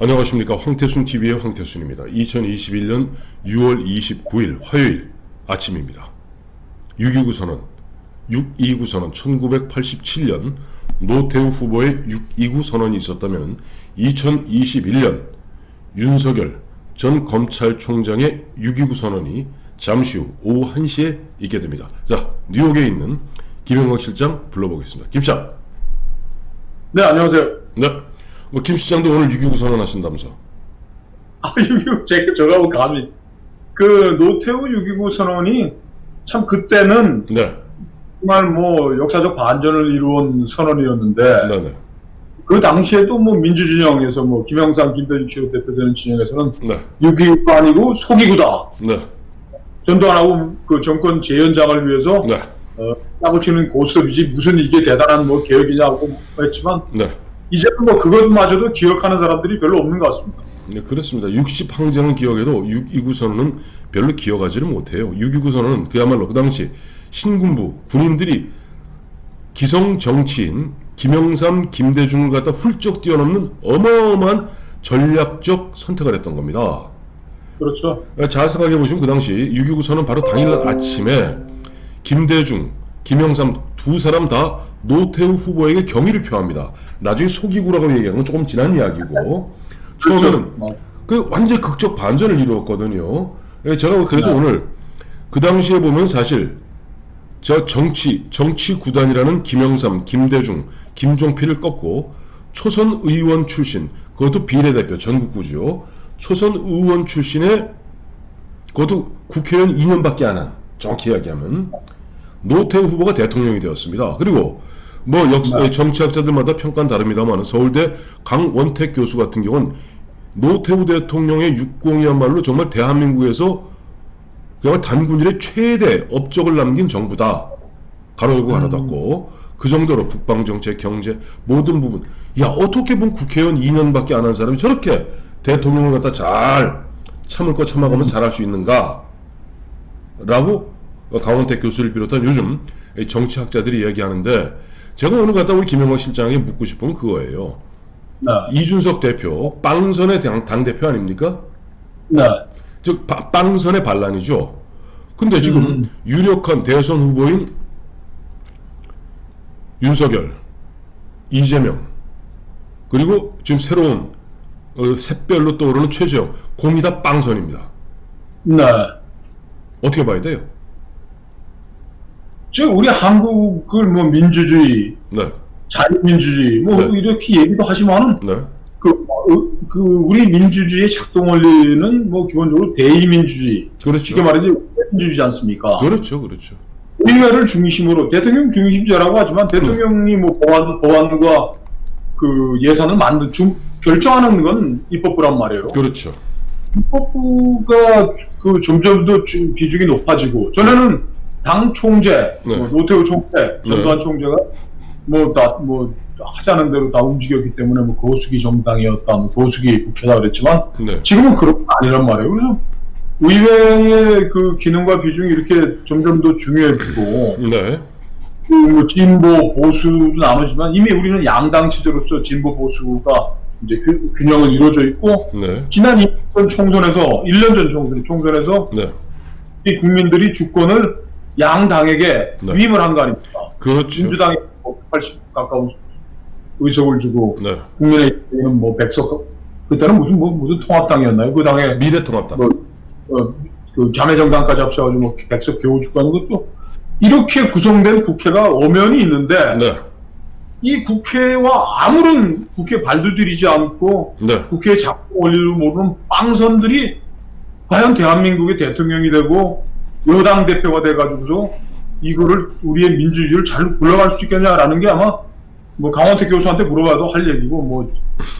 안녕하십니까. 황태순TV의 황태순입니다. 2021년 6월 29일 화요일 아침입니다. 6.29 선언, 6.29 선언 1987년 노태우 후보의 6.29 선언이 있었다면 2021년 윤석열 전 검찰총장의 6.29 선언이 잠시 후 오후 1시에 있게 됩니다. 자, 뉴욕에 있는 김영광 실장 불러보겠습니다. 김 시장. 네, 안녕하세요. 네. 김 시장도 오늘 6.29 선언하신다면서? 6.29, 저하고 감히. 노태우 6.29 선언이 참 그때는 네. 정말 역사적 반전을 이루은 선언이었는데, 네네. 그 당시에도 민주진영에서 김영삼, 김대중 씨로 대표되는 진영에서는 네. 6.29가 아니고 속이구다. 네. 전도 안 하고 그 정권 재연장을 위해서 네. 짜고 치는 고스톱이지 무슨 이게 대단한 개혁이냐고 했지만, 네. 이제는 그것마저도 기억하는 사람들이 별로 없는 것 같습니다. 네, 그렇습니다. 60항쟁은 기억해도 6.29 선언은 별로 기억하지를 못해요. 6.29 선언은 그야말로 그 당시 신군부, 군인들이 기성 정치인 김영삼, 김대중을 갖다 훌쩍 뛰어넘는 어마어마한 전략적 선택을 했던 겁니다. 그렇죠. 잘 생각해 보시면 그 당시 6.29 선언 바로 당일날 아침에 김대중, 김영삼 두 사람 다 노태우 후보에게 경의를 표합니다. 나중에 속이구라고 얘기하는 건 조금 지난 이야기고, 처음에는 그 완전 극적 반전을 이루었거든요. 제가 그래서 오늘 그 당시에 보면 사실 저 정치 구단이라는 김영삼, 김대중, 김종필을 꺾고 초선 의원 출신, 그것도 비례대표 전국구죠. 초선 의원 출신의 그것도 국회의원 2년밖에 안 한, 정확히 이야기하면 노태우 후보가 대통령이 되었습니다. 그리고 정치학자들마다 평가는 다릅니다만 서울대 강원택 교수 같은 경우는 노태우 대통령의 6.0이야말로 정말 대한민국에서 그야말로 단군일의 최대 업적을 남긴 정부다. 가로 열고 가로 닫고 그 정도로 북방정책, 경제 모든 부분, 야 어떻게 보면 국회의원 2년밖에 안 한 사람이 저렇게 대통령을 갖다 잘 참을 거 참아가면서 잘할 수 있는가 라고 강원택 교수를 비롯한 요즘 정치학자들이 이야기하는데, 제가 오늘 갖다 우리 김영광 실장에게 묻고 싶은 건 그거예요. 네. 이준석 대표 빵선의 당대표 아닙니까? 네. 즉 빵선의 반란이죠. 근데 지금 유력한 대선 후보인 윤석열, 이재명, 그리고 지금 새로운 샛별로 떠오르는 최재형, 공이 다 빵선입니다. 네. 어떻게 봐야 돼요? 지금 우리 한국을 민주주의, 네. 자유민주주의, 네. 이렇게 얘기도 하지만은, 네. 우리 민주주의의 작동 원리는 기본적으로 대의민주주의. 그렇죠. 쉽게 말해서 민주주의지 않습니까? 그렇죠. 그렇죠. 의회를 중심으로, 대통령 중심제라고 하지만, 대통령이 법안과 예산을 결정하는 건 입법부란 말이에요. 그렇죠. 입법부가 점점 더 비중이 높아지고, 전에는 당 총재, 네. 노태우 총재, 전두환 네. 총재가 하자는 대로 다 움직였기 때문에 거수기 정당이었다, 거수기 국회다 그랬지만, 네. 지금은 그런 거 아니란 말이에요. 그래서 의회의 기능과 비중이 이렇게 점점 더 중요해지고, 네. 진보 보수도 나누지만 이미 우리는 양당 체제로서 진보 보수가 이제 균형을 이루어져 있고, 네. 지난 1년 전 총선에서 네. 이 국민들이 주권을 양당에게 네. 위임을 한 거 아닙니까? 그렇죠. 민주당이 80 가까운 의석을 주고, 네. 국민의힘은 100석, 그때는 무슨 통합당이었나요? 그 당에 미래통합당. 자매정당까지 합쳐가지고 100석 겨우 주고 하는 것도, 이렇게 구성된 국회가 엄연히 있는데, 네. 이 국회와 아무런 국회 발들이지 않고, 네. 국회의 작동 원리를 모르는 빵선들이 과연 대한민국의 대통령이 되고 여당 대표가 돼가지고서 이거를 우리의 민주주의를 잘 굴러갈 수 있겠냐라는 게 아마 강원택 교수한테 물어봐도 할 얘기고,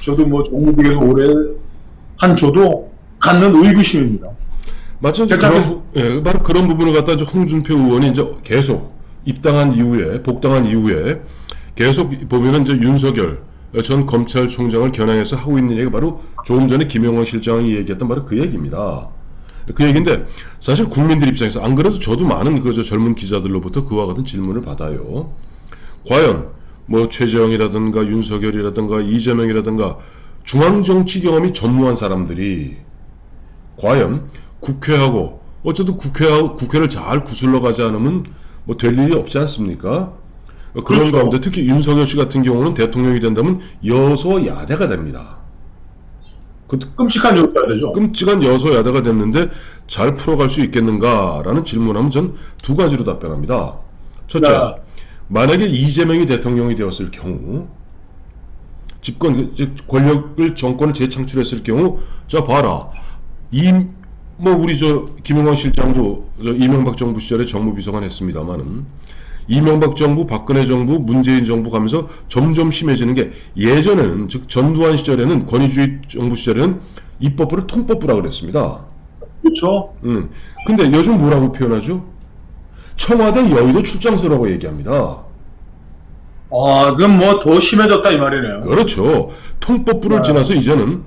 저도 정무직에서 오래 한 저도 갖는 의구심입니다. 맞죠? 바로 그런 부분을 갖다 홍준표 의원이 이제 계속 복당한 이후에 계속 보면은 이제 윤석열 전 검찰총장을 겨냥해서 하고 있는 얘기가 바로 조금 전에 김영광 실장이 얘기했던 바로 그 얘기입니다. 그 얘기인데, 사실 국민들 입장에서 안 그래도 저도 많은 젊은 기자들로부터 그와 같은 질문을 받아요. 과연 최재형이라든가 윤석열이라든가 이재명이라든가 중앙정치 경험이 전무한 사람들이 과연 국회하고 어쨌든 국회를 잘 구슬러 가지 않으면 뭐 될 일이 없지 않습니까? 그런 그렇죠. 가운데 특히 윤석열 씨 같은 경우는 대통령이 된다면 여소야대가 됩니다. 끔찍한 요소야 되죠. 끔찍한 여소야대가 됐는데 잘 풀어갈 수 있겠는가라는 질문하면 전 두 가지로 답변합니다. 첫째, 야. 만약에 이재명이 대통령이 되었을 경우 집권 권력을 정권을 재창출했을 경우 자 봐라 우리 김영환 실장도 이명박 정부 시절에 정무비서관 했습니다만은 이명박 정부, 박근혜 정부, 문재인 정부 가면서 점점 심해지는 게 예전에는 즉 전두환 시절에는 권위주의 정부 시절에는 입법부를 통법부라고 그랬습니다. 그렇죠. 근데 요즘 뭐라고 표현하죠? 청와대 여의도 출장소라고 얘기합니다. 그럼 뭐 더 심해졌다 이 말이네요. 그렇죠. 통법부를 지나서 이제는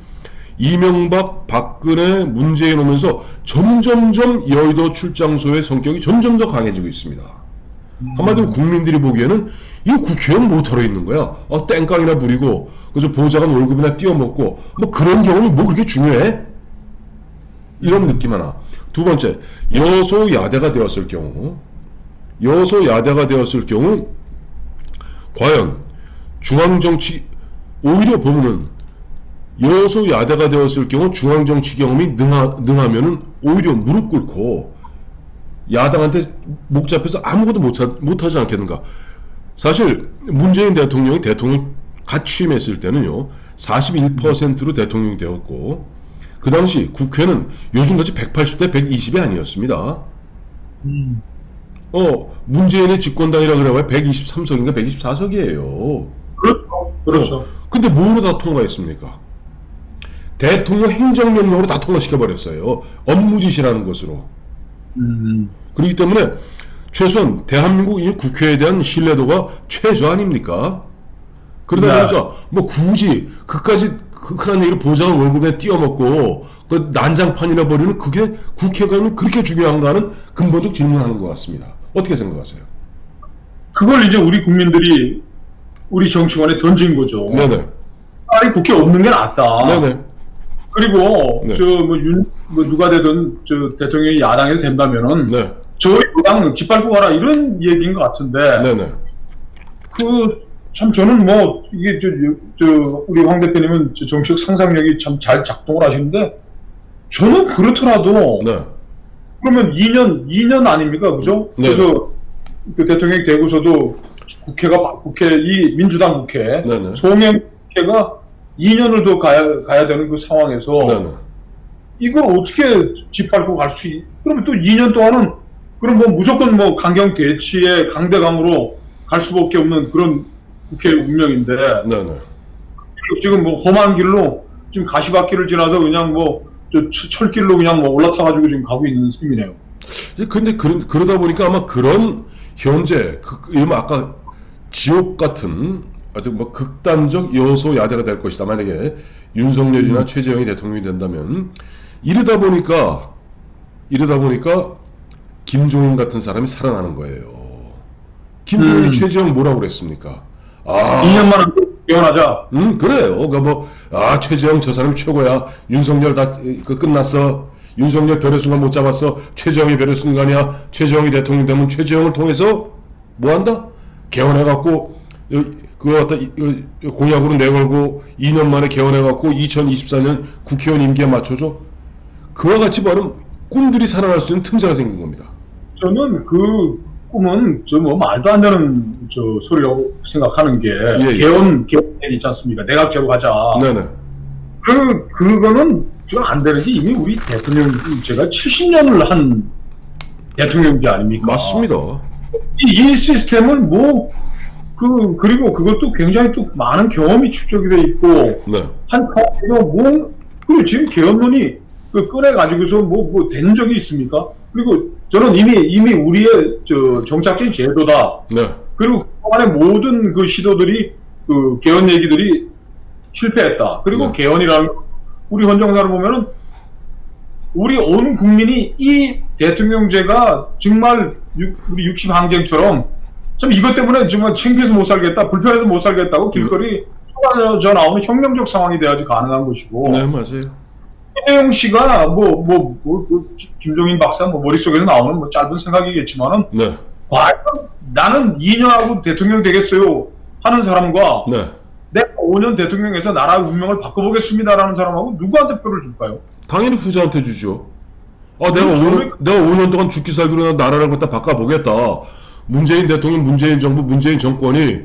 이명박, 박근혜, 문재인 오면서 점점점 여의도 출장소의 성격이 점점 더 강해지고 있습니다. 한마디로 국민들이 보기에는 이 국회의원 못하러 있는 거야. 땡깡이나 부리고 그저 보좌관 월급이나 띄워먹고 뭐 그런 경험이 뭐 그렇게 중요해? 이런 느낌 하나. 두 번째, 여소야대가 되었을 경우 과연 중앙정치 오히려 보면은 여소야대가 되었을 경우 중앙정치 경험이 능하면은 오히려 무릎 꿇고 야당한테 목 잡혀서 아무것도 못하지 않겠는가. 사실 문재인 대통령이 대통령 갓 취임했을 때는요 41%로 대통령이 되었고 그 당시 국회는 요즘같이 180대 120이 아니었습니다. 문재인의 집권당이라 그래봐야 123석인가 124석이에요. 그렇죠. 근데 뭐로 다 통과했습니까? 대통령 행정명령으로 다 통과시켜버렸어요. 업무지시라는 것으로. 그렇기 때문에 최소한 대한민국 이 국회에 대한 신뢰도가 최저 아닙니까? 그러다 보니까 뭐 굳이 그까지 큰 얘기를 보좌관 월급에 띄워먹고 그 난장판이나 버리는 그게 국회가 그렇게 중요한가 하는 근본적 질문하는 것 같습니다. 어떻게 생각하세요? 그걸 이제 우리 국민들이 우리 정치관에 던진 거죠. 네네. 아니 국회 없는 게 낫다. 네네. 그리고 네. 누가 되든 대통령이 야당이 된다면은 네. 저 여당 짓밟고 가라 이런 얘기인 것 같은데. 네네. 참 저는 뭐 이게 우리 황 대표님은 정치적 상상력이 참 잘 작동을 하시는데 저는 그렇더라도 네. 그러면 2년 아닙니까, 그죠? 네. 그 대통령이 되고서도 이 민주당 국회, 네네. 송영 국회가 2년을 더 가야 되는 그 상황에서 네네. 이걸 어떻게 짚밟고 갈 수 그러면 또 2년 동안은 그럼 뭐 무조건 뭐 강경 대치의 강대강으로 갈 수밖에 없는 그런 국회 운명인데 네네. 지금 뭐 험한 길로 지금 가시밭길을 지나서 그냥 뭐 철길로 그냥 뭐 올라타가지고 지금 가고 있는 셈이네요. 근데 그러다 보니까 아마 그런 현재 이러면 아까 지옥 같은 아주 뭐 극단적 여소야대가 될 것이다. 만약에 윤석열이나 최재형이 대통령이 된다면 이러다 보니까 김종인 같은 사람이 살아나는 거예요. 김종인이 최재형 뭐라고 그랬습니까? 2년만 개헌하자. 그래요. 그러니까 최재형 저 사람이 최고야. 윤석열 끝났어. 윤석열 별의 순간 못 잡았어. 최재형이 별의 순간이야. 최재형이 대통령 되면 최재형을 통해서 뭐 한다? 개헌해갖고 그거 갖다 공약으로 내걸고 2년 만에 개헌해갖고 2024년 국회의원 임기에 맞춰줘. 그와 같이 말하면 꿈들이 살아날 수 있는 틈새가 생긴 겁니다. 저는 그 꿈은 뭐 말도 안 되는 소리라고 생각하는 게 예. 개헌 있지 않습니까? 내각제로 가자. 네네. 그거는 좀 안 되는 게 이미 우리 대통령 제가 70년을 한 대통령제 아닙니까? 맞습니다. 이 시스템은 그리고 그것도 굉장히 또 많은 경험이 축적이 돼 있고 네. 그리고 지금 개헌론이 꺼내가지고서 된 적이 있습니까? 그리고 저는 이미 우리의 정착된 제도다. 네. 그리고 그동안의 모든 그 시도들이 개헌 얘기들이 실패했다. 그리고 네. 개헌이라는 우리 헌정사를 보면은 우리 온 국민이 이 대통령제가 정말 우리 60 항쟁처럼 참 이것 때문에 정말 창피해서 못 살겠다, 불편해서 못 살겠다고 길거리 저 나오면 혁명적 상황이 돼야지 가능한 것이고. 네, 맞아요. 최재형 씨가 김종인 박사 머릿속에서 나오는 짧은 생각이겠지만은 네, 과연 나는 2년하고 대통령 되겠어요 하는 사람과 네. 내가 5년 대통령에서 나라의 운명을 바꿔보겠습니다라는 사람하고 누구한테 표를 줄까요? 당연히 후자한테 주죠. 내가 그렇죠. 5년 동안 죽기 살기로 나라를 갖다 바꿔보겠다. 문재인 대통령, 문재인 정부, 문재인 정권이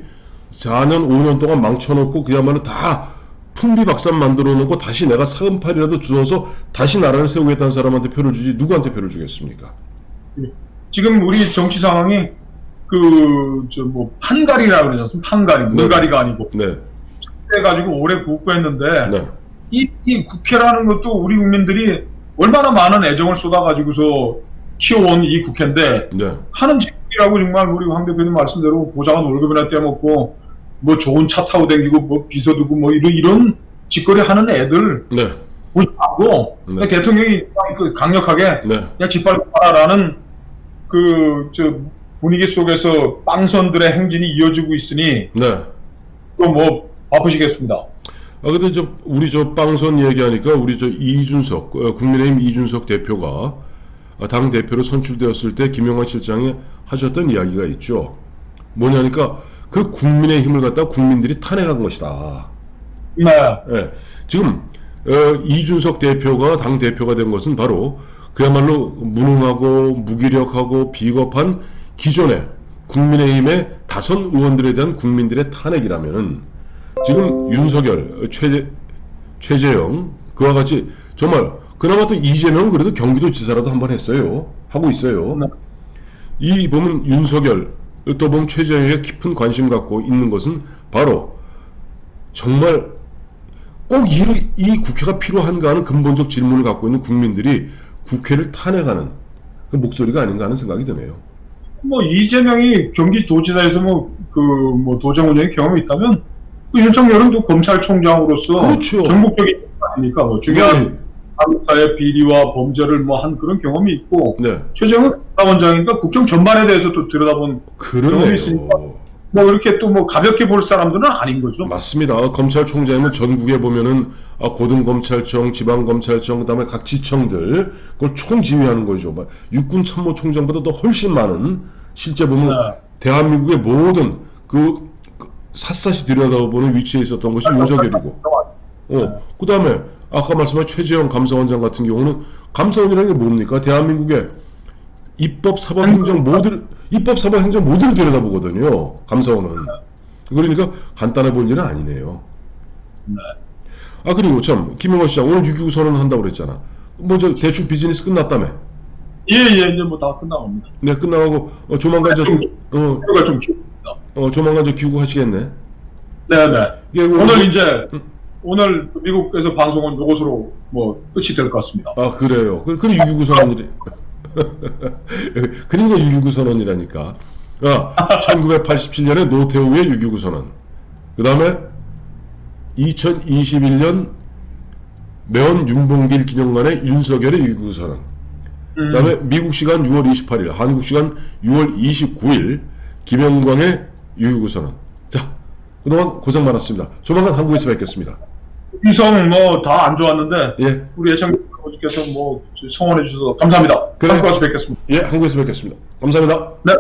4년, 5년 동안 망쳐놓고 그야말로 다 풍비박산 만들어 놓고 다시 내가 사은팔이라도 주어서 다시 나라를 세우겠다는 사람한테 표를 주지 누구한테 표를 주겠습니까? 지금 우리 정치 상황이 판갈이라고 그러지 않습니까? 판갈이, 물갈이가 아니고. 네, 해가지고 오래 국회했는데 네, 이 국회라는 것도 우리 국민들이 얼마나 많은 애정을 쏟아가지고서 키워온 이 국회인데 네, 하는 짓이라고 정말 우리 황 대표님 말씀대로 보좌관 월급이나 떼먹고 뭐 좋은 차 타고 다니고 뭐 비서 두고 뭐 이런 짓거리 하는 애들 네, 무시하고 네. 대통령이 강력하게 네, 그냥 짓밟고 가라라는 분위기 속에서 빵선들의 행진이 이어지고 있으니 네. 또 뭐 바쁘시겠습니다. 근데 우리 빵선 얘기하니까 우리 이준석, 국민의힘 이준석 대표가 당 대표로 선출되었을 때 김영환 실장이 하셨던 이야기가 있죠. 뭐냐니까 그 국민의힘을 갖다 국민들이 탄핵한 것이다. 네. 예. 지금 이준석 대표가 당 대표가 된 것은 바로 그야말로 무능하고 무기력하고 비겁한 기존의 국민의힘의 다선 의원들에 대한 국민들의 탄핵이라면은 지금 윤석열, 최재형 그와 같이 정말 그나마 또 이재명은 그래도 경기도지사라도 한번 했어요. 하고 있어요. 네. 이 보면 윤석열 또 보면 최재형에게 깊은 관심 갖고 있는 것은 바로 정말 꼭 이 국회가 필요한가 하는 근본적 질문을 갖고 있는 국민들이 국회를 탄핵하는 그 목소리가 아닌가 하는 생각이 드네요. 이재명이 경기도지사에서 도정 운영의 경험이 있다면 윤석열은 또 검찰총장으로서 그렇죠. 전국적인 아닙니까? 중요한 한국사의 비리와 범죄를 한 그런 경험이 있고 네. 최재형은 국가원장이니까 국정 전반에 대해서 또 들여다본 경험이 있으니까 이렇게 또 가볍게 볼 사람들은 아닌 거죠. 맞습니다. 검찰총장이면 전국에 보면은 고등검찰청, 지방검찰청, 그다음에 각 지청들 그걸 총지휘하는 거죠. 육군참모총장보다 더 훨씬 많은 실제 보면 대한민국의 모든 샅샅이 들여다보는 위치에 있었던 것이 윤석열이고, 그다음에 아까 말씀한 최재형 감사원장 같은 경우는 감사원이라는 게 뭡니까? 대한민국의 입법, 사법, 행정 모두를 들여다보거든요. 감사원은. 그러니까 간단해 보일 일은 아니네요. 네. 그리고 참 김영환 시장 오늘 6.29 선언 한다고 그랬잖아. 대출 비즈니스 끝났다며? 예, 이제 다 끝나갑니다. 네, 끝나고 조만간 조만간 귀국하시겠네. 네네. 오늘 미국에서 방송은 이것으로 끝이 될 것 같습니다. 그래요. 그리고 6.29 선언이래. 그리고 6.29 선언이라니까. 1987년에 노태우의 6.29 선언. 그 다음에 2021년 매원 윤봉길 기념관의 윤석열의 6.29 선언. 그 다음에 미국 시간 6월 28일, 한국 시간 6월 29일 김영광의 6.29 선언. 자, 그동안 고생 많았습니다. 조만간 한국에서 뵙겠습니다. 위성 다 안 좋았는데 예. 우리 애청자분께서 성원해 주셔서 감사합니다. 그래. 한국에서 뵙겠습니다. 예, 한국에서 뵙겠습니다. 감사합니다. 네.